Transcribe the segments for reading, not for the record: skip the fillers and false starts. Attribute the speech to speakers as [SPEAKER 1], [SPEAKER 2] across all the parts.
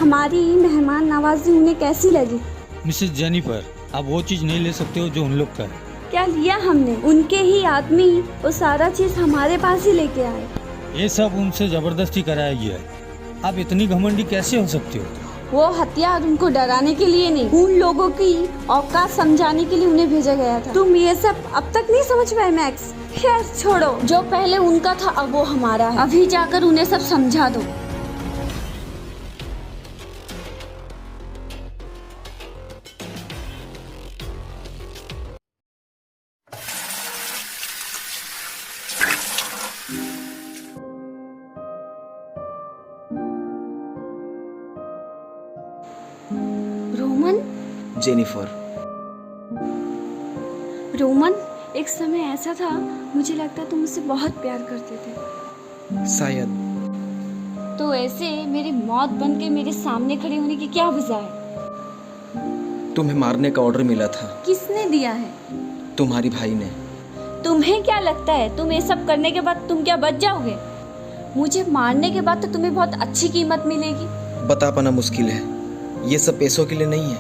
[SPEAKER 1] हमारी मेहमान नवाजी उन्हें कैसी लगी?
[SPEAKER 2] मिसेस जेनिफर, आप वो चीज़ नहीं ले सकते हो जो उन लोग का है।
[SPEAKER 1] क्या लिया हमने? उनके ही आदमी वो सारा चीज हमारे पास ही लेके आए।
[SPEAKER 2] ये सब उनसे ज़बरदस्ती कराया गया है। आप इतनी घमंडी कैसे हो सकते हो?
[SPEAKER 1] वो हथियार उनको डराने के लिए नहीं, उन लोगों की औकात समझाने के लिए उन्हें भेजा गया था। तुम ये सब अब तक नहीं समझ पाए मैक्स? खैर छोड़ो, जो पहले उनका था अब वो हमारा है। अभी जाकर उन्हें सब समझा दो। रोमन,
[SPEAKER 3] जेनिफर,
[SPEAKER 1] रोमन, एक समय ऐसा था मुझे लगता तुम मुझसे बहुत प्यार करते थे।
[SPEAKER 3] शायद।
[SPEAKER 1] तो ऐसे मेरी मौत बन के मेरे सामने खड़े होने की क्या वजह है?
[SPEAKER 3] तुम्हें मारने का ऑर्डर मिला था।
[SPEAKER 1] किसने दिया है?
[SPEAKER 3] तुम्हारी भाई ने।
[SPEAKER 1] तुम्हें क्या लगता है तुम ये सब करने के बाद तुम क्या बच जाओगे? मुझे मारने के बाद तो तुम्हें बहुत अच्छी कीमत मिलेगी।
[SPEAKER 3] बता पाना मुश्किल है, ये सब पैसों के लिए नहीं है।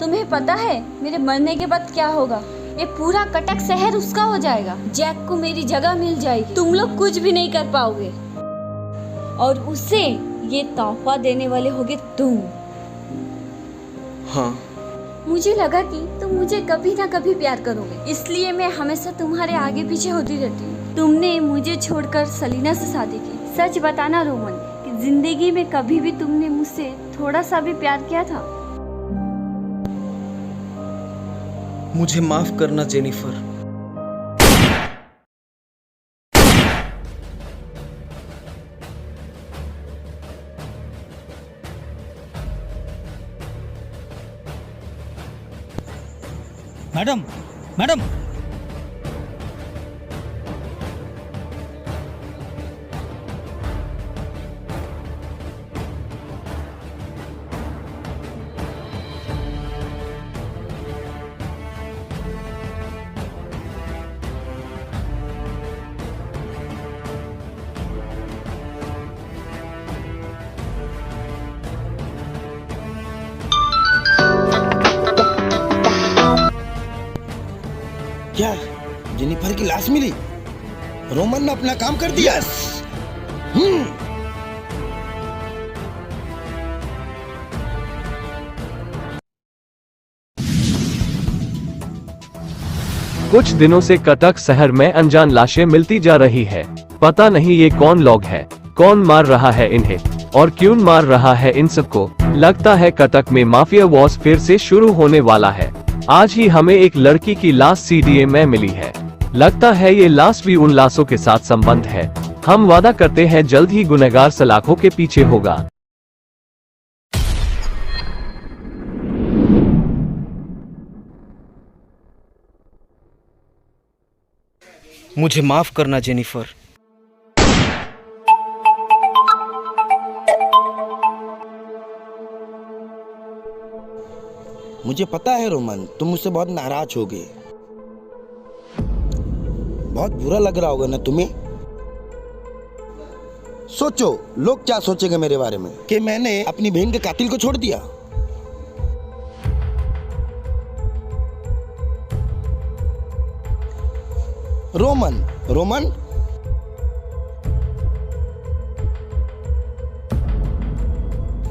[SPEAKER 1] तुम्हें पता है मेरे मरने के बाद क्या होगा? ये पूरा कटक शहर उसका हो जाएगा। जैक को मेरी जगह मिल जाएगी। तुम लोग कुछ भी नहीं कर पाओगे और उसे ये तोहफा देने वाले होगे तुम।
[SPEAKER 3] हाँ।
[SPEAKER 1] मुझे लगा कि तुम मुझे कभी ना कभी प्यार करोगे, इसलिए मैं हमेशा तुम्हारे आगे पीछे होती रहती हूँ। तुमने मुझे छोड़कर सलीना से शादी की। सच बताना रोमन कि जिंदगी में कभी भी तुमने मुझसे थोड़ा सा भी प्यार किया था?
[SPEAKER 3] मुझे माफ करना जेनिफर।
[SPEAKER 2] मैडम, मैडम,
[SPEAKER 4] क्या जेनिफर की लाश मिली? रोमन ने अपना काम कर दिया।
[SPEAKER 5] कुछ दिनों से कटक शहर में अनजान लाशें मिलती जा रही है। पता नहीं ये कौन लोग हैं, कौन मार रहा है इन्हें और क्यों मार रहा है इन सबको। लगता है कटक में माफिया वॉर फिर से शुरू होने वाला है। आज ही हमें एक लड़की की लाश सीडीए में मिली है। लगता है ये लाश भी उन लाशों के साथ संबंध है। हम वादा करते हैं जल्द ही गुनहगार सलाखों के पीछे होगा।
[SPEAKER 3] मुझे माफ करना जेनिफर।
[SPEAKER 4] मुझे पता है रोमन, तुम मुझसे बहुत नाराज हो गए। बहुत बुरा लग रहा होगा ना तुम्हें? सोचो लोग क्या सोचेंगे मेरे बारे में, कि मैंने अपनी बहन के कातिल को छोड़ दिया। रोमन, रोमन,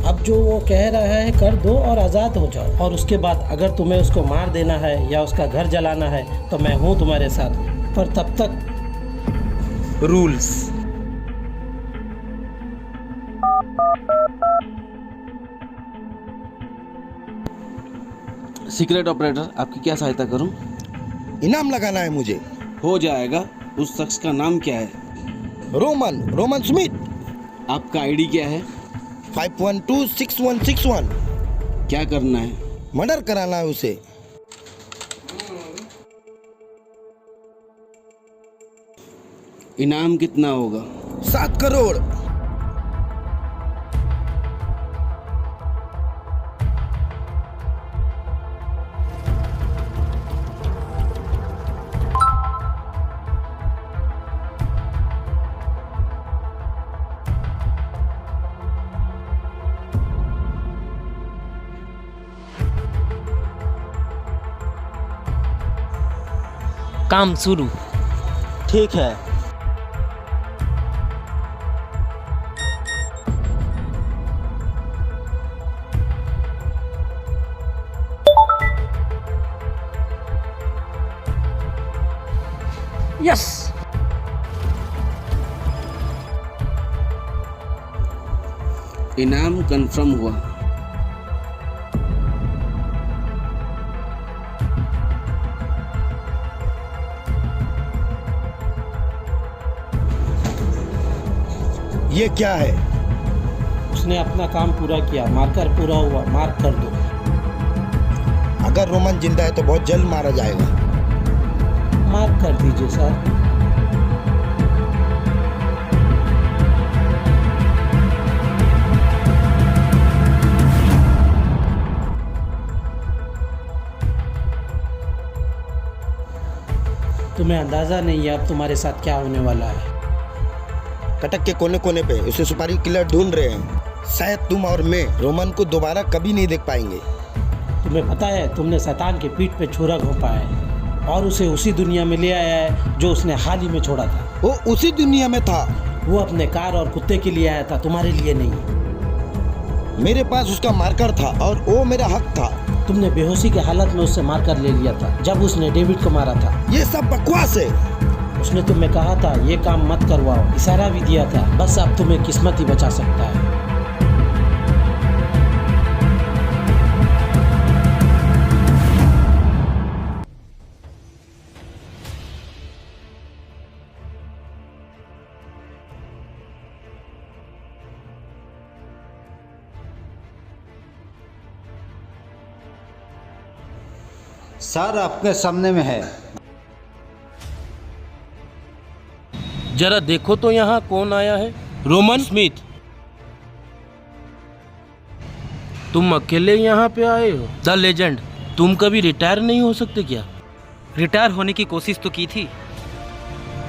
[SPEAKER 6] अब जो वो कह रहा है कर दो और आज़ाद हो जाओ। और उसके बाद अगर तुम्हें उसको मार देना है या उसका घर जलाना है तो मैं हूँ तुम्हारे साथ, पर तब तक
[SPEAKER 3] रूल्स।
[SPEAKER 7] सीक्रेट ऑपरेटर, आपकी क्या सहायता करूं?
[SPEAKER 4] इनाम लगाना है मुझे।
[SPEAKER 7] हो जाएगा। उस शख्स का नाम क्या है?
[SPEAKER 4] Roman, Roman Smith.
[SPEAKER 7] आपका आईडी क्या है?
[SPEAKER 4] 5126161।
[SPEAKER 7] क्या करना है?
[SPEAKER 4] मर्डर कराना है उसे।
[SPEAKER 7] इनाम कितना होगा?
[SPEAKER 4] 7 करोड़।
[SPEAKER 8] काम शुरू।
[SPEAKER 6] ठीक है।
[SPEAKER 8] यस।
[SPEAKER 7] इनाम कंफर्म हुआ।
[SPEAKER 4] ये क्या है?
[SPEAKER 6] उसने अपना काम पूरा किया, मार्कर पूरा हुआ, मार्क कर दो।
[SPEAKER 4] अगर रोमन जिंदा है तो बहुत जल्द मारा जाएगा।
[SPEAKER 6] मार्क कर दीजिए सर। तुम्हें अंदाजा नहीं है अब तुम्हारे साथ क्या होने वाला है।
[SPEAKER 4] कटक के कोने कोने पे उसे सुपारी किलर ढूंढ रहे हैं। शायद तुम और मैं रोमन को दोबारा कभी नहीं देख पाएंगे।
[SPEAKER 6] तुम्हें पता है तुमने शैतान के पीठ पे छुरा घोंपा है और उसे उसी दुनिया में ले आया है जो उसने हाल ही में छोड़ा था।
[SPEAKER 4] वो उसी दुनिया में था।
[SPEAKER 6] वो अपने कार और कुत्ते के लिए आया था, तुम्हारे लिए नहीं।
[SPEAKER 4] मेरे पास उसका मार्कर था और वो मेरा हक था।
[SPEAKER 6] तुमने बेहोशी के हालत में उससे मारकर ले लिया था जब उसने डेविड को मारा था।
[SPEAKER 4] ये सब बकवास है।
[SPEAKER 6] उसने तुम्हें कहा था ये काम मत करवाओ, इशारा भी दिया था। बस अब तुम्हें किस्मत ही बचा सकता है।
[SPEAKER 9] सर आपके सामने में है।
[SPEAKER 8] जरा देखो तो यहाँ कौन आया है। रोमन स्मिथ, तुम अकेले यहाँ पे आए हो? द लेजेंड, तुम कभी रिटायर नहीं हो सकते क्या?
[SPEAKER 10] रिटायर होने की कोशिश तो की थी।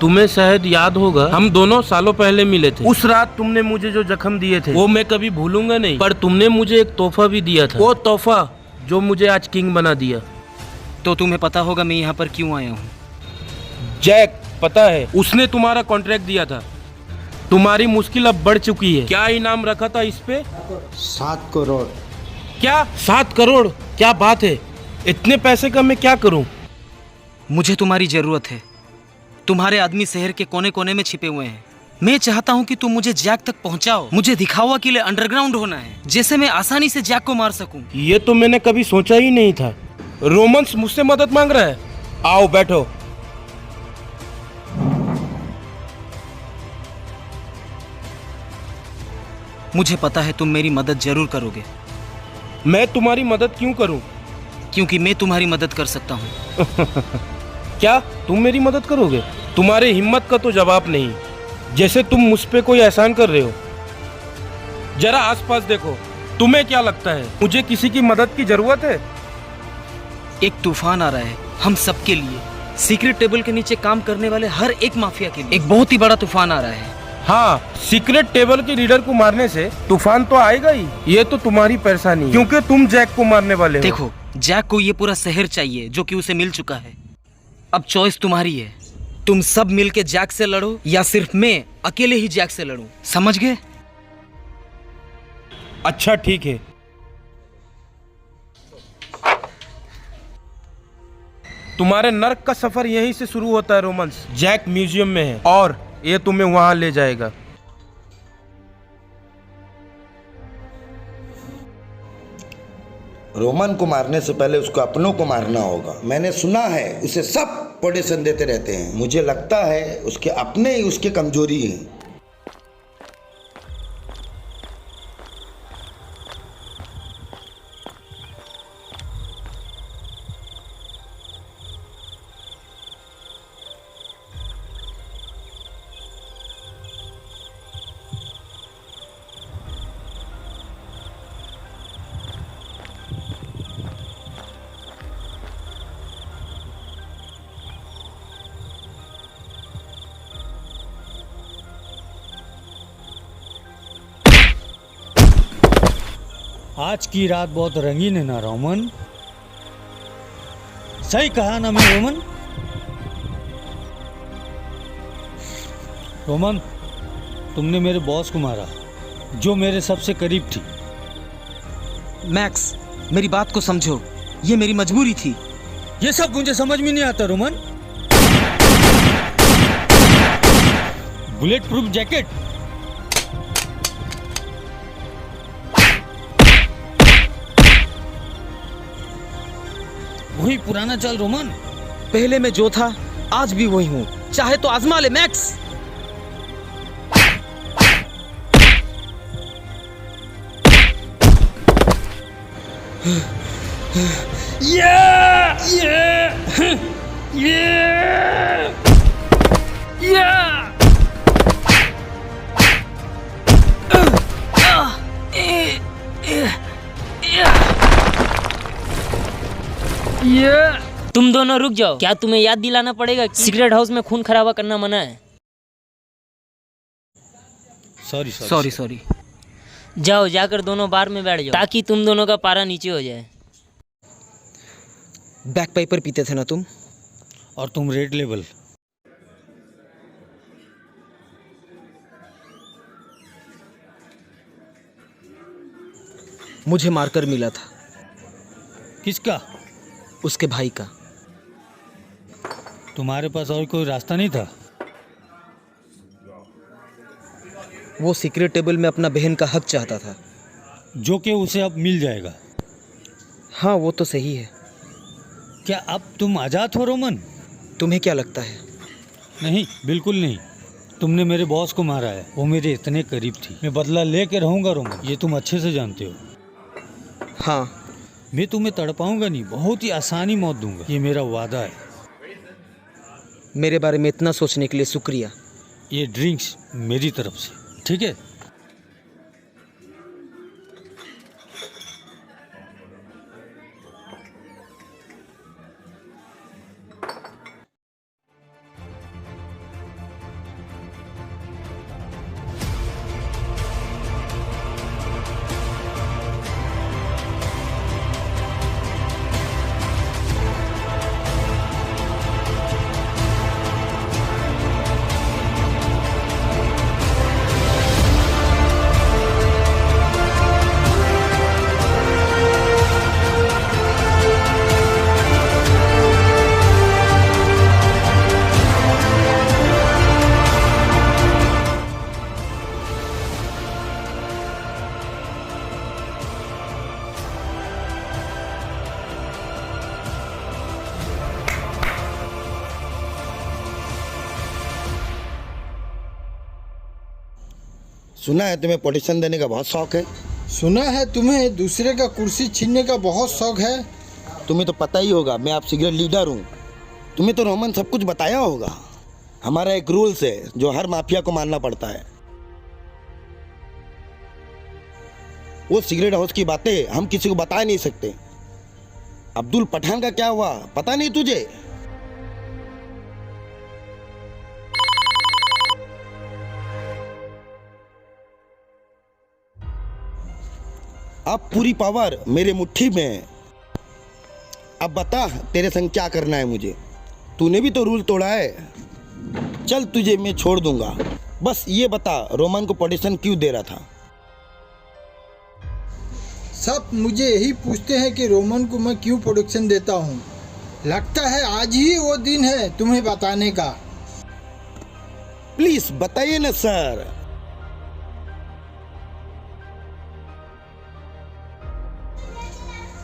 [SPEAKER 8] तुम्हें शायद याद होगा हम दोनों सालों पहले मिले थे। उस रात तुमने मुझे जो जख्म दिए थे वो मैं कभी भूलूंगा नहीं। पर तुमने मुझे एक तोहफा भी दिया था, वो तोहफा जो मुझे आज किंग बना दिया।
[SPEAKER 10] तो तुम्हें पता होगा मैं यहाँ पर क्यों आया हूँ।
[SPEAKER 8] जैक, पता है उसने तुम्हारा कॉन्ट्रैक्ट दिया था। तुम्हारी मुश्किल अब बढ़ चुकी है। क्या इनाम रखा था इस पे?
[SPEAKER 9] 7 करोड़।
[SPEAKER 8] क्या 7 करोड़? क्या बात है, इतने पैसे का मैं क्या करूं?
[SPEAKER 10] मुझे तुम्हारी जरूरत है। तुम्हारे आदमी शहर के कोने कोने में छिपे हुए हैं। मैं चाहता हूं कि तुम मुझे जैक तक पहुंचाओ। मुझे दिखावा के लिए अंडरग्राउंड होना है, जैसे मैं आसानी से जैक को मार सकूं।
[SPEAKER 8] ये तो मैंने कभी सोचा ही नहीं था। रोमन्स मुझसे मदद मांग रहा है। आओ बैठो।
[SPEAKER 10] मुझे पता है तुम मेरी मदद जरूर करोगे।
[SPEAKER 8] मैं तुम्हारी मदद क्यों करूं?
[SPEAKER 10] क्योंकि मैं तुम्हारी मदद कर सकता हूं।
[SPEAKER 8] क्या तुम मेरी मदद करोगे? तुम्हारी हिम्मत का तो जवाब नहीं, जैसे तुम मुझ पे कोई एहसान कर रहे हो। जरा आसपास देखो, तुम्हें क्या लगता है मुझे किसी की मदद की जरूरत है?
[SPEAKER 10] एक तूफान आ रहा है हम सबके लिए। सीक्रेट टेबल के नीचे काम करने वाले हर एक माफिया के लिए एक बहुत ही बड़ा तूफान आ रहा है।
[SPEAKER 8] हाँ, सीक्रेट टेबल के लीडर को मारने से तूफान तो आएगा ही। ये तो तुम्हारी परेशानी है, क्योंकि तुम जैक को मारने वाले हो।
[SPEAKER 10] देखो, जैक को ये पूरा शहर चाहिए जो कि उसे मिल चुका है। अब चॉइस तुम्हारी है। तुम सब मिलके जैक से लड़ो या सिर्फ मैं अकेले ही जैक से लड़ूं। समझ गए?
[SPEAKER 8] अच्छा ठीक है। तुम्हारे नर्क का सफर यहीं से शुरू होता है रोमन्स। जैक म्यूजियम में है और ये तुम्हें वहां ले जाएगा।
[SPEAKER 4] रोमन को मारने से पहले उसको अपनों को मारना होगा। मैंने सुना है उसे सब पोटेशन देते रहते हैं। मुझे लगता है उसके अपने ही उसके कमजोरी हैं।
[SPEAKER 2] आज की रात बहुत रंगीन है ना रोमन? सही कहा ना मैं रोमन? रोमन, तुमने मेरे बॉस को मारा, जो मेरे सबसे करीब थी।
[SPEAKER 10] मैक्स, मेरी बात को समझो, ये मेरी मजबूरी थी।
[SPEAKER 2] ये सब मुझे समझ में नहीं आता रोमन। बुलेट प्रूफ जैकेट, वही पुराना चाल रोमन।
[SPEAKER 10] पहले मैं जो था आज भी वही हूँ, चाहे तो आजमा ले मैक्स।
[SPEAKER 11] तुम दोनों रुक जाओ। क्या तुम्हें याद दिलाना पड़ेगा कि सीक्रेट हाउस में खून खराबा करना मना है?
[SPEAKER 10] सॉरी।
[SPEAKER 11] जाओ, जाकर दोनों बार में बैठ जाओ ताकि तुम दोनों का पारा नीचे हो जाए।
[SPEAKER 10] बैक पेपर पीते थे ना तुम?
[SPEAKER 2] और तुम रेड लेवल।
[SPEAKER 10] मुझे मार्कर मिला था।
[SPEAKER 2] किसका?
[SPEAKER 10] उसके भाई का।
[SPEAKER 2] तुम्हारे पास और कोई रास्ता नहीं था?
[SPEAKER 10] वो सीक्रेट टेबल में अपना बहन का हक चाहता था,
[SPEAKER 2] जो कि उसे अब मिल जाएगा।
[SPEAKER 10] हाँ, वो तो सही है।
[SPEAKER 2] क्या अब तुम आज़ाद हो रोमन?
[SPEAKER 10] तुम्हें क्या लगता है?
[SPEAKER 2] नहीं, बिल्कुल नहीं। तुमने मेरे बॉस को मारा है, वो मेरे इतने करीब थी। मैं बदला लेके रहूंगा रोमन, ये तुम अच्छे से जानते हो।
[SPEAKER 10] हाँ,
[SPEAKER 2] मैं तुम्हें तड़पाऊंगा नहीं, बहुत ही आसानी मौत दूंगा, ये मेरा वादा है।
[SPEAKER 10] मेरे बारे में इतना सोचने के लिए शुक्रिया।
[SPEAKER 2] ये ड्रिंक्स मेरी तरफ से, ठीक है?
[SPEAKER 4] सुना है तुम्हें पोजीशन देने का बहुत शौक है।
[SPEAKER 9] सुना है तुम्हें दूसरे का कुर्सी छीनने का बहुत शौक है।
[SPEAKER 4] तुम्हें तो पता ही होगा मैं आप सीक्रेट लीडर हूँ। तुम्हें तो रोमन सब कुछ बताया होगा। हमारा एक रूल्स है जो हर माफिया को मानना पड़ता है। वो सीक्रेट हाउस की बातें हम किसी को बता नहीं सकते। अब्दुल पठान का क्या हुआ पता नहीं तुझे? अब पूरी पावर मेरे मुट्ठी में है। अब बता तेरे संग क्या करना है मुझे। तूने भी तो रूल तोड़ा है। चल तुझे मैं छोड़ दूंगा, बस ये बता रोमन को पोजीशन क्यों दे रहा था?
[SPEAKER 9] सब मुझे यही पूछते हैं कि रोमन को मैं क्यों प्रोडक्शन देता हूँ। लगता है आज ही वो दिन है तुम्हें बताने का।
[SPEAKER 4] प्लीज बताइए ना सर।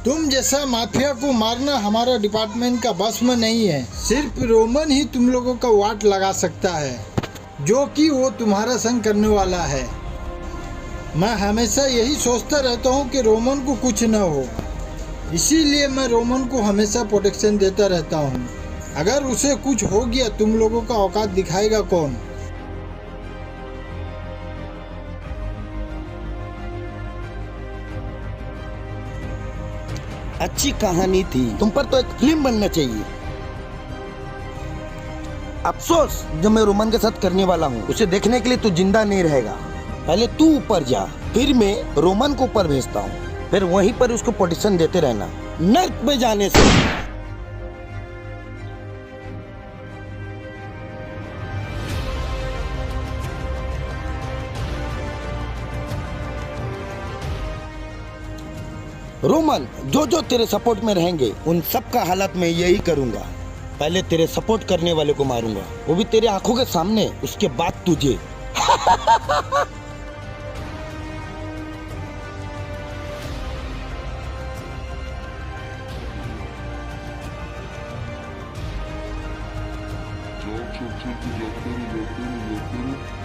[SPEAKER 9] तुम जैसा माफिया को मारना हमारा डिपार्टमेंट का बस में नहीं है। सिर्फ रोमन ही तुम लोगों का वाट लगा सकता है, जो कि वो तुम्हारा संग करने वाला है। मैं हमेशा यही सोचता रहता हूँ कि रोमन को कुछ न हो, इसीलिए मैं रोमन को हमेशा प्रोटेक्शन देता रहता हूँ। अगर उसे कुछ हो गया तुम लोगों का औकात दिखाएगा कौन?
[SPEAKER 4] अच्छी कहानी थी, तुम पर तो एक फिल्म बनना चाहिए। अफसोस जो मैं रोमन के साथ करने वाला हूँ उसे देखने के लिए तू जिंदा नहीं रहेगा। पहले तू ऊपर जा, फिर मैं रोमन को ऊपर भेजता हूँ, फिर वहीं पर उसको पोजीशन देते रहना नर्क में जाने से। रोमन, जो जो तेरे सपोर्ट में रहेंगे उन सब का हालत मैं यही करूंगा। पहले तेरे सपोर्ट करने वाले को मारूंगा, वो भी तेरे आंखों के सामने, उसके बाद तुझे।
[SPEAKER 12] चल चल चल तू जाते रहो